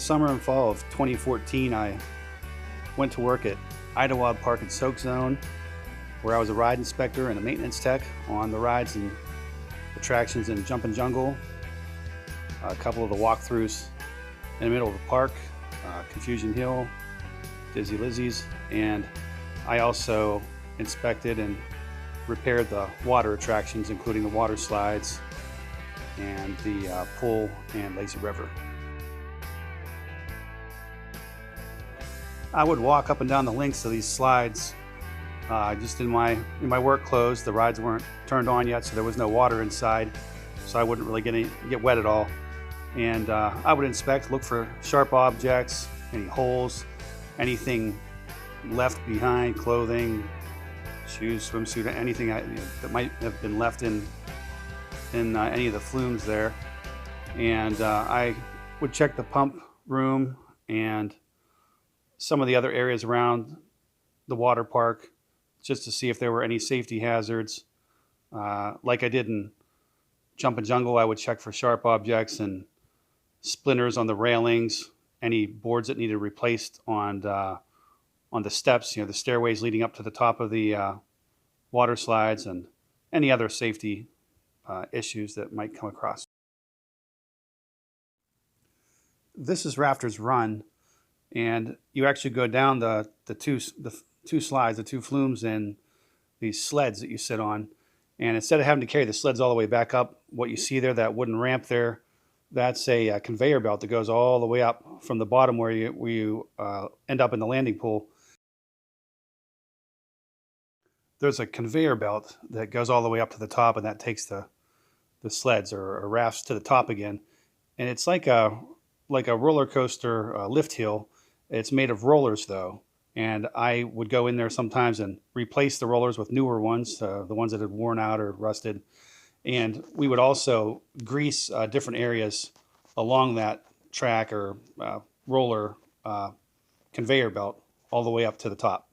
summer and fall of 2014, I went to work at Idlewild Park in Soakzone, where I was a ride inspector and a maintenance tech on the rides and attractions in Jumpin' Jungle, a couple of the walkthroughs in the middle of the park, Confusion Hill, Dizzy Lizzie's, and I also inspected and repaired the water attractions, including the water slides and the pool and lazy river. I would walk up and down the lengths of these slides just in my work clothes. The rides weren't turned on yet, so there was no water inside, so I wouldn't really get wet at all. And I would inspect, look for sharp objects, any holes, anything left behind, clothing, shoes, swimsuit, anything that might have been left in any of the flumes there. And I would check the pump room and some of the other areas around the water park just to see if there were any safety hazards. Like I did in Jumpin' Jungle, I would check for sharp objects and splinters on the railings, any boards that needed replaced on the steps, the stairways leading up to the top of the water slides, and any other safety issues that might come across. This is Rafters Run, and you actually go down the two slides, the two flumes, and these sleds that you sit on. And instead of having to carry the sleds all the way back up, what you see there, that wooden ramp there, that's a conveyor belt that goes all the way up from the bottom where you end up in the landing pool. There's a conveyor belt that goes all the way up to the top, and that takes the sleds or rafts to the top again. And it's like a roller coaster lift hill. It's made of rollers though, and I would go in there sometimes and replace the rollers with newer ones, the ones that had worn out or rusted. And we would also grease different areas along that track or roller conveyor belt all the way up to the top.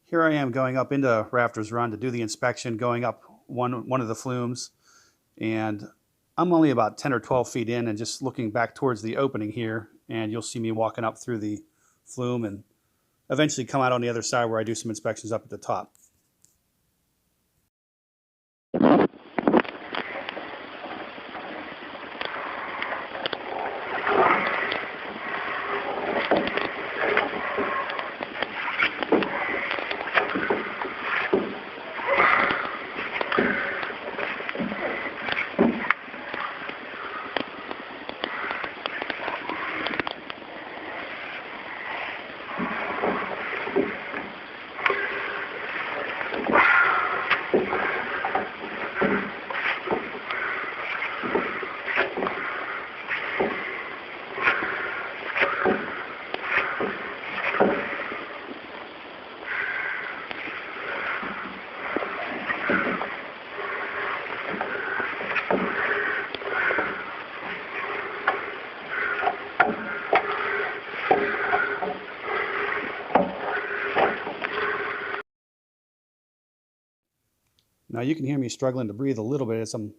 Here I am going up into Rafters Run to do the inspection, going up one of the flumes, and I'm only about 10 or 12 feet in and just looking back towards the opening here, and you'll see me walking up through the flume and eventually come out on the other side where I do some inspections up at the top. Now you can hear me struggling to breathe a little bit as I'm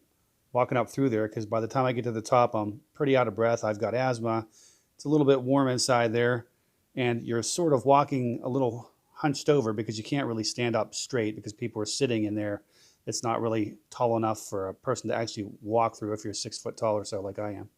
walking up through there, because by the time I get to the top, I'm pretty out of breath. I've got asthma. It's a little bit warm inside there, and you're sort of walking a little hunched over because you can't really stand up straight because people are sitting in there. It's not really tall enough for a person to actually walk through if you're 6 foot tall or so like I am.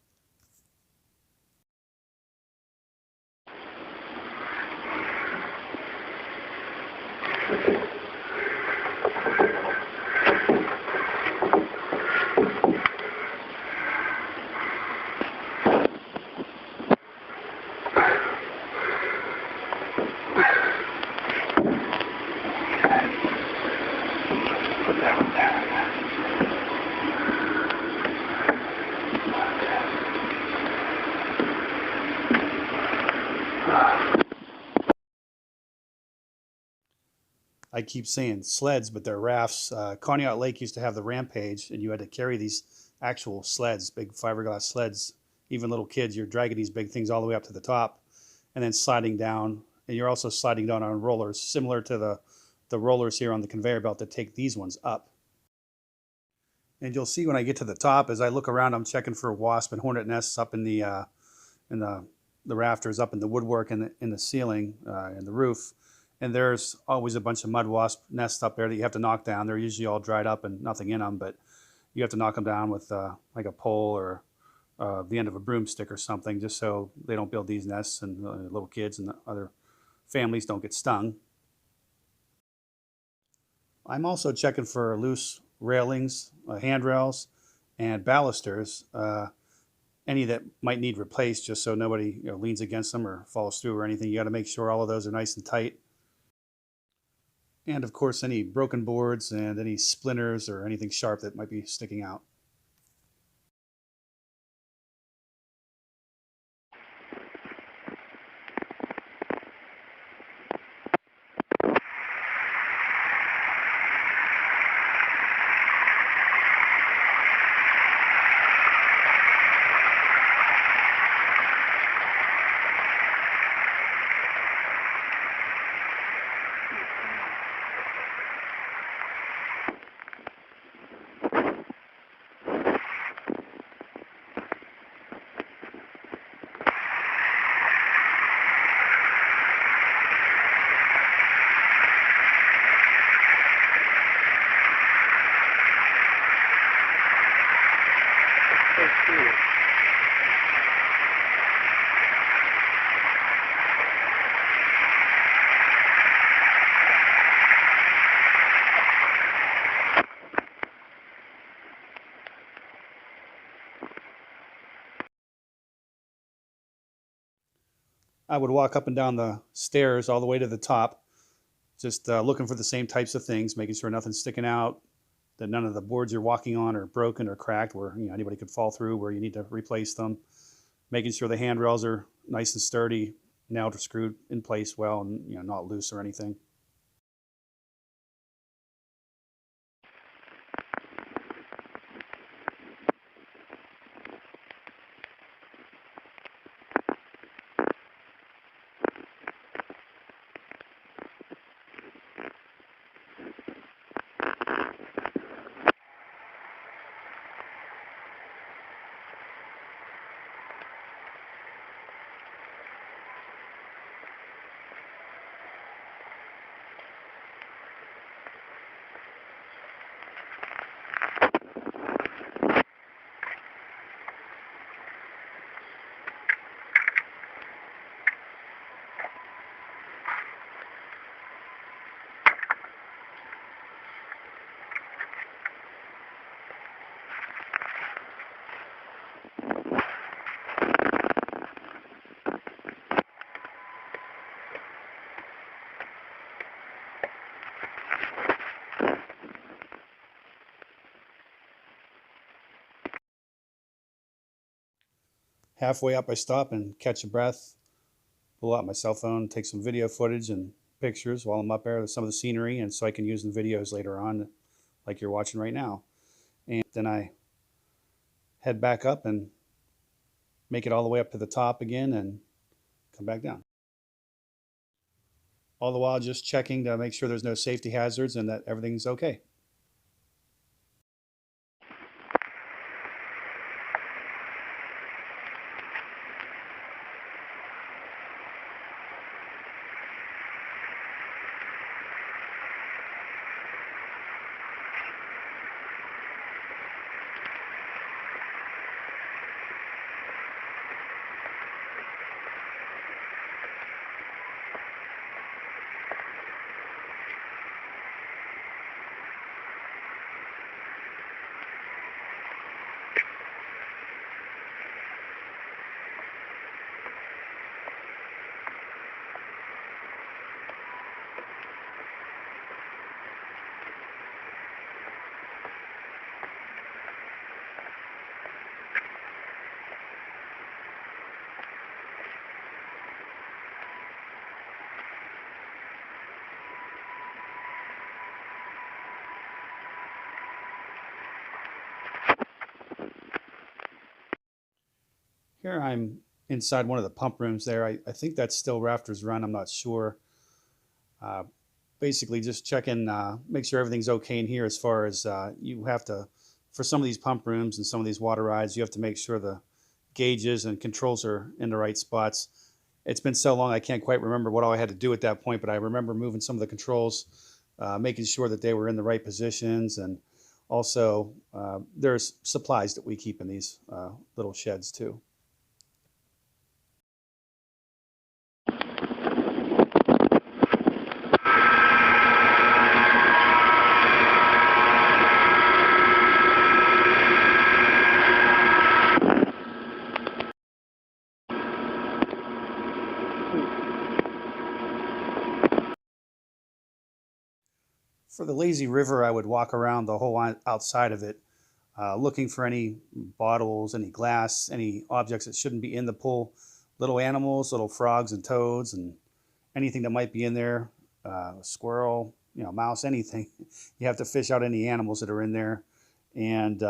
I keep saying sleds, but they're rafts. Conneaut Lake used to have the rampage, and you had to carry these actual sleds, big fiberglass sleds. Even little kids, you're dragging these big things all the way up to the top and then sliding down. And you're also sliding down on rollers, similar to the rollers here on the conveyor belt that take these ones up. And you'll see when I get to the top, as I look around, I'm checking for wasp and hornet nests up in in the rafters, up in the woodwork, in the ceiling, in the roof. And there's always a bunch of mud wasp nests up there that you have to knock down. They're usually all dried up and nothing in them, but you have to knock them down with like a pole or the end of a broomstick or something, just so they don't build these nests and little kids and other families don't get stung. I'm also checking for loose railings, handrails, and balusters, any that might need replaced, just so nobody leans against them or falls through or anything. You got to make sure all of those are nice and tight. And of course, any broken boards and any splinters or anything sharp that might be sticking out. I would walk up and down the stairs all the way to the top, just looking for the same types of things, making sure nothing's sticking out, that none of the boards you're walking on are broken or cracked where anybody could fall through where you need to replace them, making sure the handrails are nice and sturdy, nailed or screwed in place well, and not loose or anything. Halfway up, I stop and catch a breath, pull out my cell phone, take some video footage and pictures while I'm up there with some of the scenery, and so I can use the videos later on, like you're watching right now. And then I head back up and make it all the way up to the top again and come back down. All the while just checking to make sure there's no safety hazards and that everything's okay. Here I'm inside one of the pump rooms there. I think that's still rafters run. I'm not sure. Uh, Basically just checking, make sure everything's okay in here as far as you have to for some of these pump rooms and some of these water rides, you have to make sure the gauges and controls are in the right spots. It's been so long I can't quite remember what all I had to do at that point, but I remember moving some of the controls, making sure that they were in the right positions, and also there's supplies that we keep in these little sheds too. For the lazy river, I would walk around the whole outside of it, looking for any bottles, any glass, any objects that shouldn't be in the pool, little animals, little frogs and toads, and anything that might be in there, squirrel, mouse, anything. You have to fish out any animals that are in there, and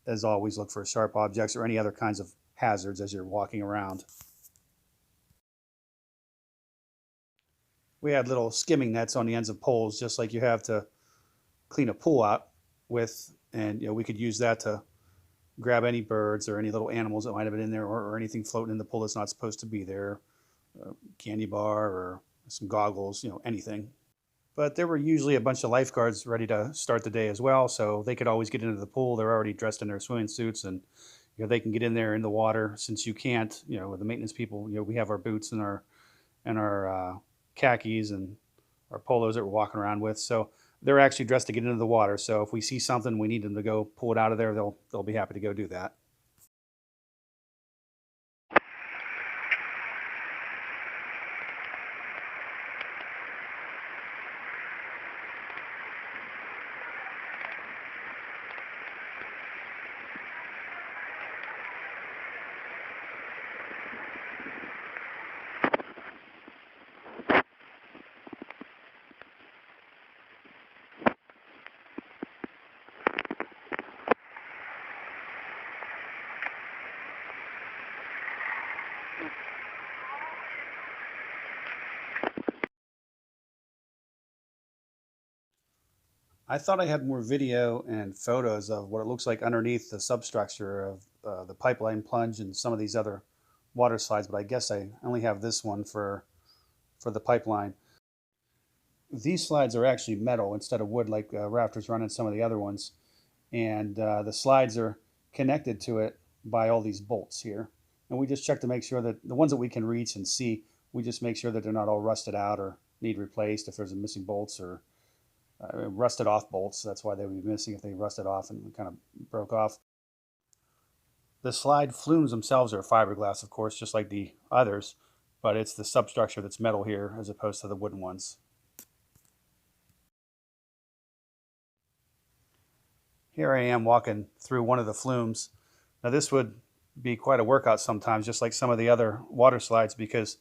as always, look for sharp objects or any other kinds of hazards as you're walking around. We had little skimming nets on the ends of poles, just like you have to clean a pool out with, and we could use that to grab any birds or any little animals that might have been in there, or anything floating in the pool that's not supposed to be there, a candy bar or some goggles, anything. But there were usually a bunch of lifeguards ready to start the day as well, so they could always get into the pool. They're already dressed in their swimming suits, and they can get in there in the water. Since you can't, with the maintenance people, we have our boots and our khakis and our polos that we're walking around with. So they're actually dressed to get into the water. So if we see something, we need them to go pull it out of there, they'll be happy to go do that. I thought I had more video and photos of what it looks like underneath the substructure of the pipeline plunge and some of these other water slides, but I guess I only have this one for the pipeline. These slides are actually metal instead of wood like rafters run in some of the other ones, and the slides are connected to it by all these bolts here. And we just check to make sure that the ones that we can reach and see, we just make sure that they're not all rusted out or need replaced if there's missing bolts or rusted off bolts. That's why they would be missing if they rusted off and kind of broke off. The slide flumes themselves are fiberglass, of course, just like the others, but it's the substructure that's metal here as opposed to the wooden ones. Here I am walking through one of the flumes. Now this would be quite a workout sometimes, just like some of the other water slides, because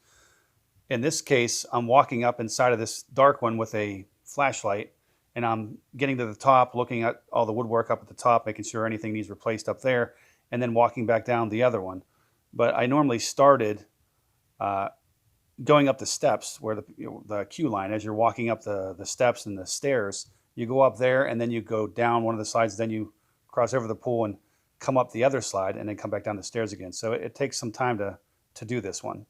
in this case, I'm walking up inside of this dark one with a flashlight, and I'm getting to the top, looking at all the woodwork up at the top, making sure anything needs replaced up there, and then walking back down the other one. But I normally started going up the steps where the queue line, as you're walking up the steps and the stairs, you go up there and then you go down one of the slides, then you cross over the pool and come up the other slide and then come back down the stairs again. So it takes some time to do this one.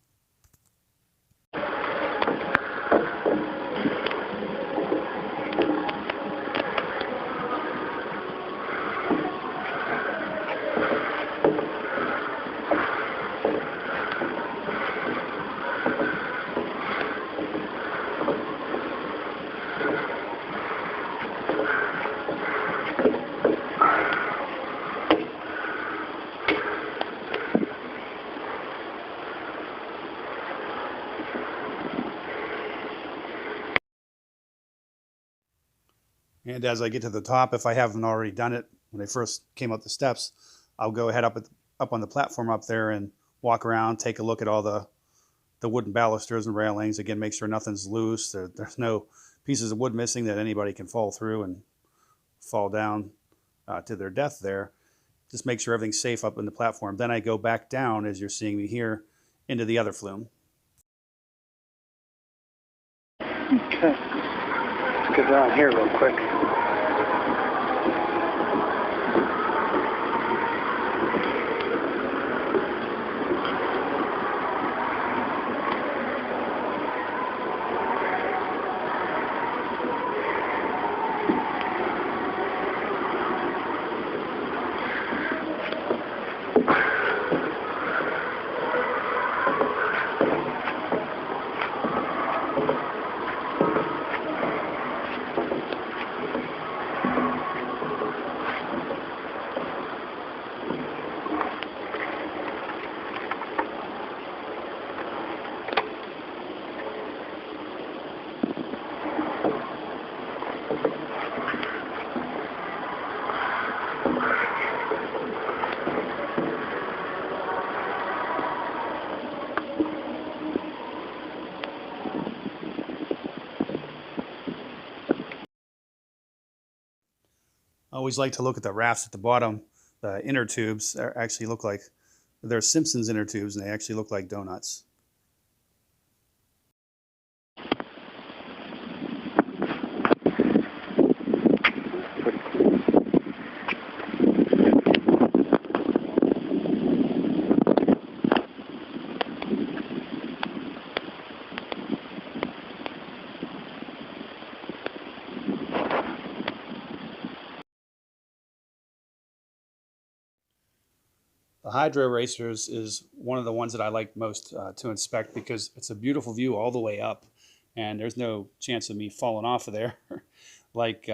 And as I get to the top, if I haven't already done it when I first came up the steps, I'll go ahead up on the platform up there and walk around, take a look at all the wooden balusters and railings. Again, make sure nothing's loose. There's no pieces of wood missing that anybody can fall through and fall down to their death there. Just make sure everything's safe up in the platform. Then I go back down, as you're seeing me here, into the other flume. Okay. Let's get down here real quick. always like to look at the rafts at the bottom. The inner tubes actually look like, they're Simpsons inner tubes, and they actually look like donuts. The Hydro Racers is one of the ones that I like most to inspect because it's a beautiful view all the way up, and there's no chance of me falling off of there like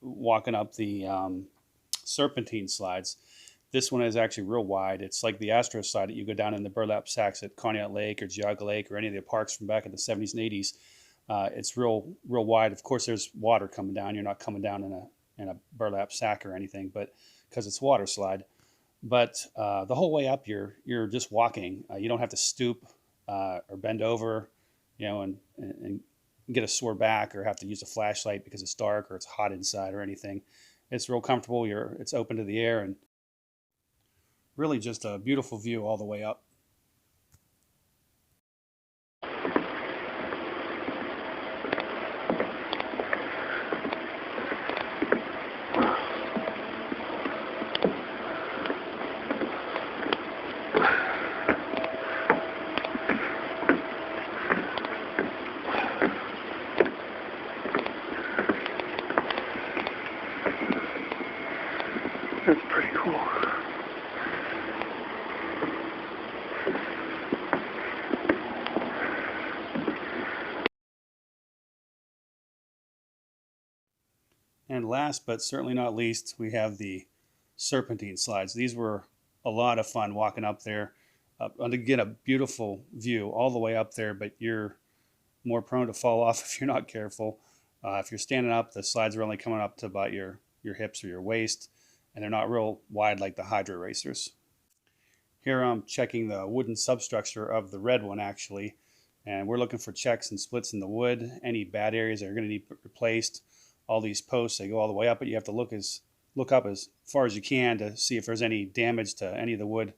walking up the serpentine slides. This one is actually real wide. It's like the Astro slide that you go down in the burlap sacks at Conneaut Lake or Schaub Lake or any of the parks from back in the 70s and 80s. It's real wide. Of course, there's water coming down. You're not coming down in a burlap sack or anything, but because it's water slide. But the whole way up, you're just walking. You don't have to stoop or bend over, and get a sore back or have to use a flashlight because it's dark or it's hot inside or anything. It's real comfortable. It's open to the air, and really just a beautiful view all the way up. That's pretty cool. And last but certainly not least, we have the serpentine slides. These were a lot of fun walking up there. And again, a beautiful view all the way up there, but you're more prone to fall off if you're not careful. If you're standing up, the slides are only coming up to about your hips or your waist, and they're not real wide like the Hydro Racers. Here I'm checking the wooden substructure of the red one actually, and we're looking for checks and splits in the wood, any bad areas that are going to need replaced. All these posts, they go all the way up, but you have to look up as far as you can to see if there's any damage to any of the wood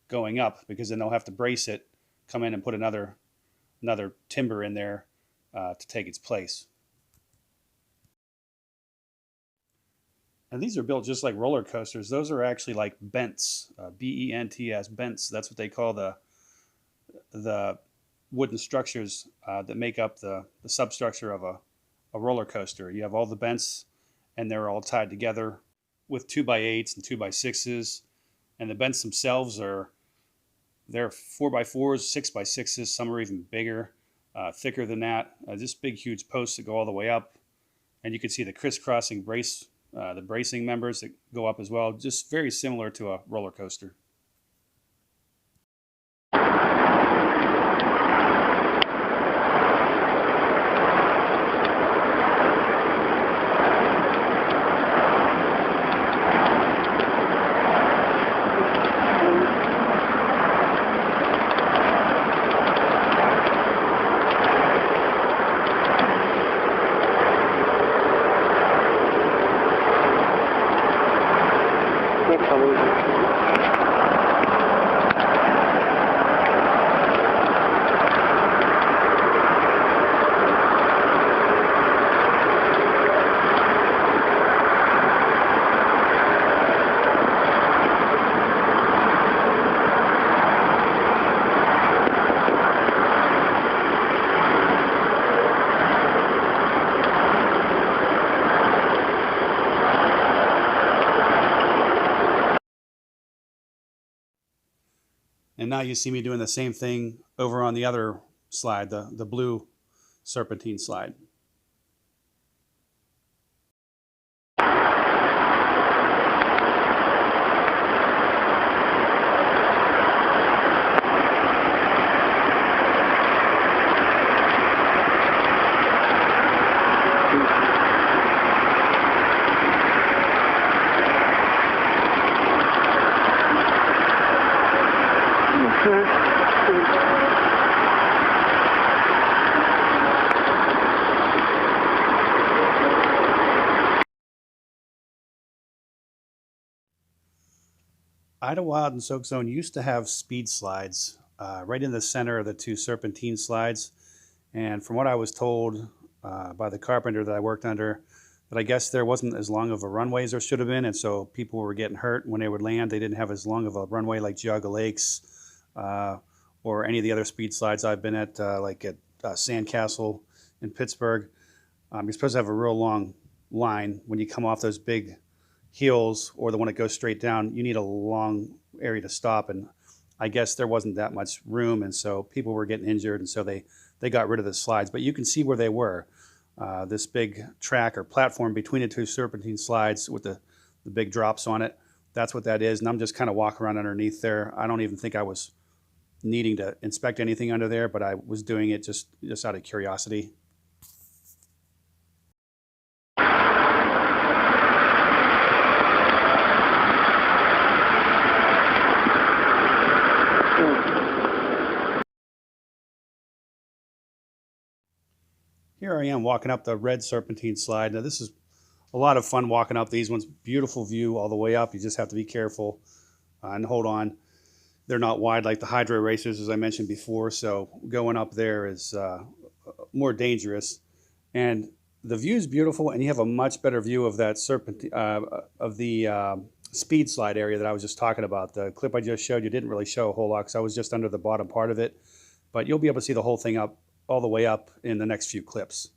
going up, because then they'll have to brace it, come in and put another timber in there to take its place. And these are built just like roller coasters. Those are actually like bents, B-E-N-T-S, bents. That's what they call the wooden structures that make up the substructure of a roller coaster. You have all the bents, and they're all tied together with 2x8s and 2x6s. And the bents themselves they're 4x4s, 6x6s. Some are even bigger, thicker than that. Just big, huge posts that go all the way up. And you can see the crisscrossing the bracing members that go up as well. Just very similar to a roller coaster. And now you see me doing the same thing over on the other slide, the blue serpentine slide. Idlewild and Soakzone used to have speed slides right in the center of the two serpentine slides. And from what I was told by the carpenter that I worked under, that I guess there wasn't as long of a runway as there should have been. And so people were getting hurt when they would land. They didn't have as long of a runway like Geauga Lakes or any of the other speed slides I've been at, like at Sandcastle in Pittsburgh. You're supposed to have a real long line when you come off those big hills, or the one that goes straight down. You need a long area to stop, and I guess there wasn't that much room, and so people were getting injured, and so they got rid of the slides. But you can see where they were. This big track or platform between the two serpentine slides with the big drops on it. That's what that is, and I'm just kind of walking around underneath there. I don't even think I was needing to inspect anything under there, but I was doing it just out of curiosity. Here I am walking up the red serpentine slide. Now this is a lot of fun walking up these ones. Beautiful view all the way up. You just have to be careful and hold on. They're not wide like the hydro racers, as I mentioned before, so going up there is more dangerous. And the view is beautiful, and you have a much better view of that speed slide area that I was just talking about. The clip I just showed you didn't really show a whole lot because I was just under the bottom part of it, but you'll be able to see the whole thing up all the way up in the next few clips.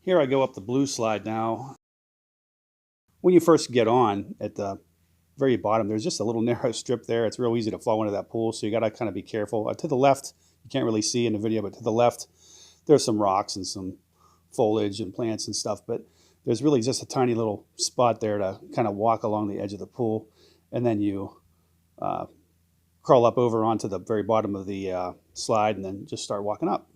Here I go up the blue slide now. When you first get on at the very bottom, there's just a little narrow strip there. It's real easy to fall into that pool, so you got to kind of be careful. To the left, you can't really see in the video, but to the left, there's some rocks and some foliage and plants and stuff, but there's really just a tiny little spot there to kind of walk along the edge of the pool, and then you crawl up over onto the very bottom of the slide and then just start walking up.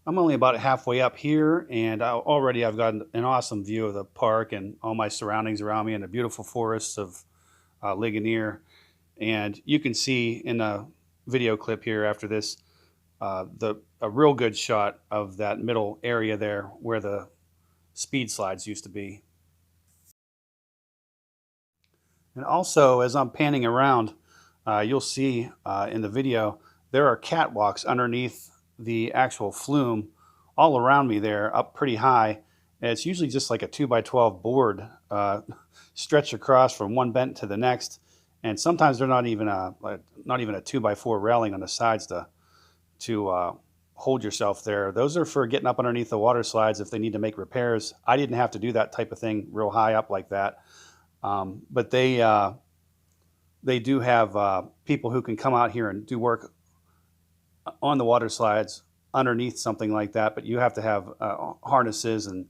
I'm only about halfway up here, and already I've got an awesome view of the park and all my surroundings around me and the beautiful forests of Ligonier. And you can see in the video clip here after this a real good shot of that middle area there where the speed slides used to be. And also, as I'm panning around, you'll see in the video there are catwalks underneath the actual flume all around me there, up pretty high. And it's usually just like a 2x12 board stretched across from one bent to the next. And sometimes they're not even a 2x4 railing on the sides to hold yourself there. Those are for getting up underneath the water slides if they need to make repairs. I didn't have to do that type of thing real high up like that. But they do have people who can come out here and do work on the water slides underneath something like that. But you have to have harnesses, and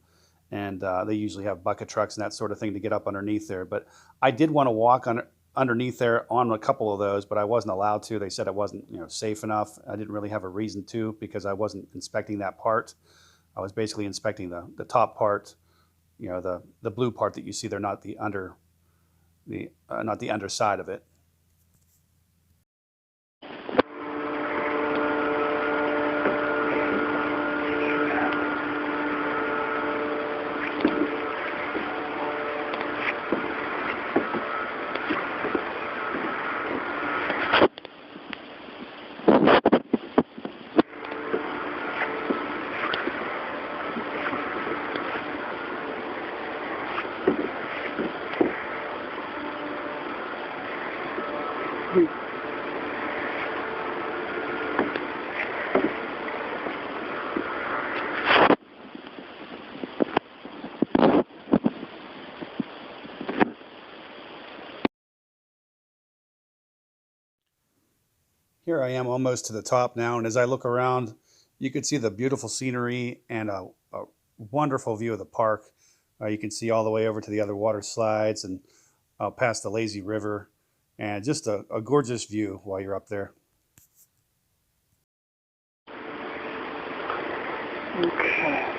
they usually have bucket trucks and that sort of thing to get up underneath there. But I did want to walk underneath there on a couple of those, but I wasn't allowed to. They said it wasn't, safe enough. I didn't really have a reason to, because I wasn't inspecting that part. I was basically inspecting the top part, the blue part that you see there, not the underside of it. Here I am almost to the top now, and as I look around, you can see the beautiful scenery and a wonderful view of the park. You can see all the way over to the other water slides and past the lazy river, and just a gorgeous view while you're up there. Okay.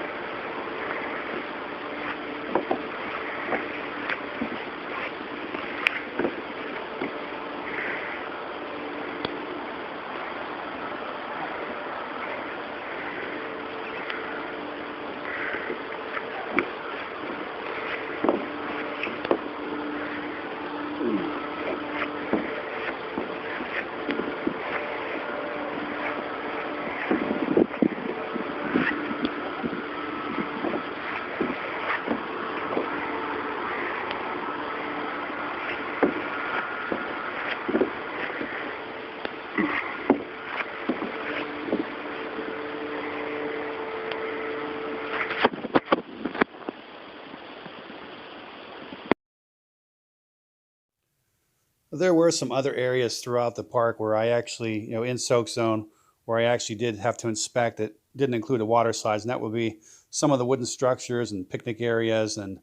There were some other areas throughout the park where I actually, in Soakzone, where I actually did have to inspect it. Didn't include a water slides, and that would be some of the wooden structures and picnic areas and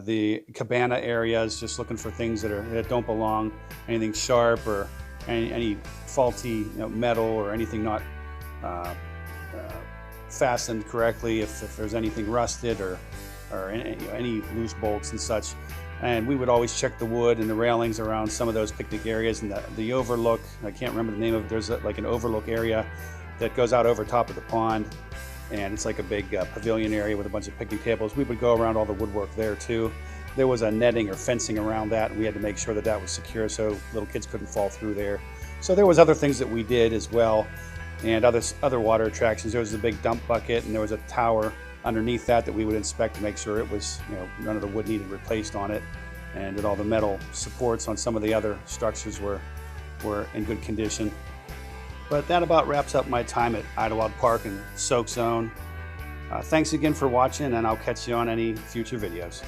the cabana areas, just looking for things that don't belong, anything sharp or any faulty metal or anything not fastened correctly, if there's anything rusted or any loose bolts and such. And we would always check the wood and the railings around some of those picnic areas, and the overlook. I can't remember the name of it. There's like an overlook area that goes out over top of the pond, and it's like a big pavilion area with a bunch of picnic tables. We would go around all the woodwork there too. There was a netting or fencing around that, and we had to make sure that that was secure so little kids couldn't fall through there. So there was other things that we did as well, and other water attractions. There was a big dump bucket, and there was a tower underneath that we would inspect to make sure it was, none of the wood needed replaced on it, and that all the metal supports on some of the other structures were in good condition. But that about wraps up my time at Idlewild Park and Soakzone. Thanks again for watching, and I'll catch you on any future videos.